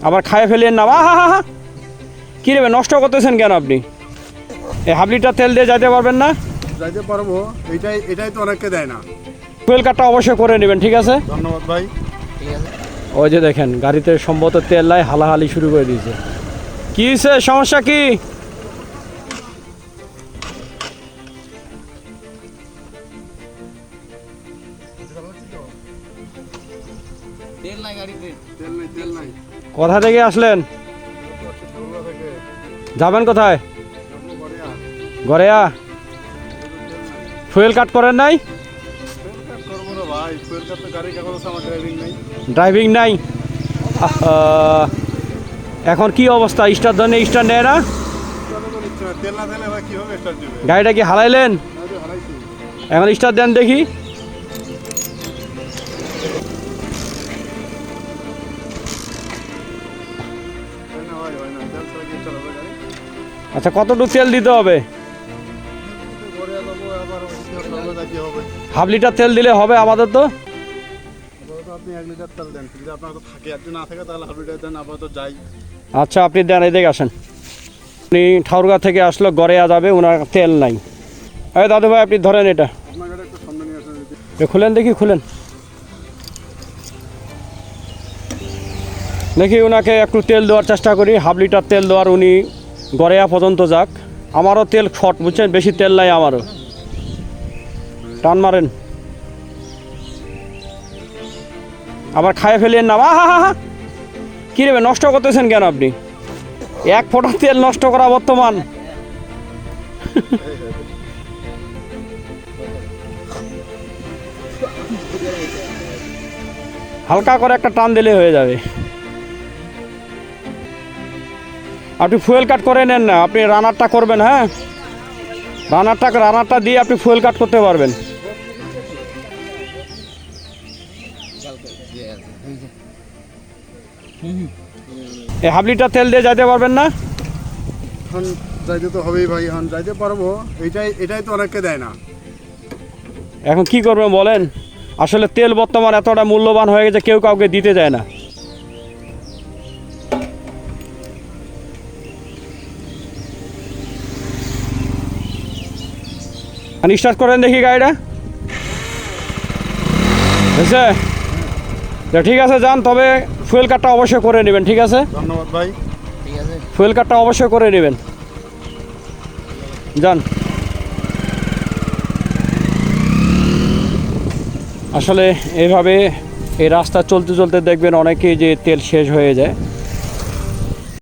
আবার খায় ফেলেন না। হা কী নেবেন, নষ্ট করতেছেন কেন আপনি? এই হাফ লিটার তেল দিয়ে যাইতে পারবেন না? যাইতে পারবো, এটাই তো অনেককে দেয় না। ফুয়েল কাটটা অবশ্যই করে নেবেন, ঠিক আছে? ধন্যবাদ ভাই। ওই যে দেখেন গাড়িতে সম্ভবত তেল নাই, হালাহালি শুরু করে দিয়েছে। কী হয়েছে, সমস্যা কি? তেল নাই। কোথা থেকে আসলেন? যাবেন কোথায়? গড়েয়া। ফুয়েল কাট করেন নাই? করবো না ভাই, ফুয়েল কাট তো গাড়ি কাগজ আছে, আমার ড্রাইভিং নাই। ড্রাইভিং নাই? এখন কি অবস্থা? স্টার ধরনে স্টার নেয় না? তেল না দিলে ভাই কিভাবে স্টার্ট দিবে? গাড়িটা কি হারাইলেন? হারাইছি। এখন স্টার দেন দেখি। হয় না, তেল ছাড়া কি স্টার্ট হবে গাড়ি? আচ্ছা, কতটুকু তেল দিতে হবে? গড়িয়া যাবো, আবার কি হবে? হাফ লিটার তেল দিলে হবে আমাদের তো। আপনি 1 লিটার তেল দেন, যদি আপনার তো থাকে, আর যদি না থাকে তাহলে হাফ লিটার দেন, আপাতত যাই। আচ্ছা, আপনি দেন, এদিকে আসেন। উনি ঠাকুরগাঁ থেকে আসলো, গড়েয়া যাবে, ওনার তেল নাই। এই দাদু ভাই, আপনি ধরেন এটা। আপনার গাড়ি একটু সামনে নিয়ে আসেন যদি। খুলেন দেখি, খুলেন দেখি। ওনাকে একটু তেল দেওয়ার চেষ্টা করি, হাফ লিটার তেল দেওয়ার। উনি গড়েয়া পর্যন্ত যাক। আমারও তেল শর্ট, বুঝছেন, বেশি তেল নাই আমারও। টান মারেন, আবার খায় ফেলেন না। হা কী নেবেন, নষ্ট করতেছেন কেন আপনি? এক ফোঁটা তেল নষ্ট করা বর্তমান। হালকা করে একটা টান দিলে হয়ে যাবে। আপনি ফুয়েল কাট করে নেন না, আপনি রানারটা করবেন। হ্যাঁ, রানারটা দিয়ে আপনি ফুয়েল কাট করতে পারবেন। এই হাফ লিটার তেল দিয়ে যাইতে পারবেন না? এখন যাইতে তো হবেই ভাই, এখন যাইতে পারবো, এটাই তো অনেককে দেয় না। এখন কি করবেন বলেন? আসলে তেল বর্তমান এতটা মূল্যবান হয়ে গেছে, কেউ কাউকে দিতে যায় না। স্টার্ট করেন দেখি গাড়িটা। বুঝছে? ঠিক আছে, যান। তবে ফুয়েল কাটটা অবশ্যই করে নেবেন, ঠিক আছে? ধন্যবাদ ভাই। ফুয়েল কাটটা অবশ্যই করে নেবেন, যান। আসলে এইভাবে এই রাস্তা চলতে চলতে দেখবেন অনেকেই যে তেল শেষ হয়ে যায়।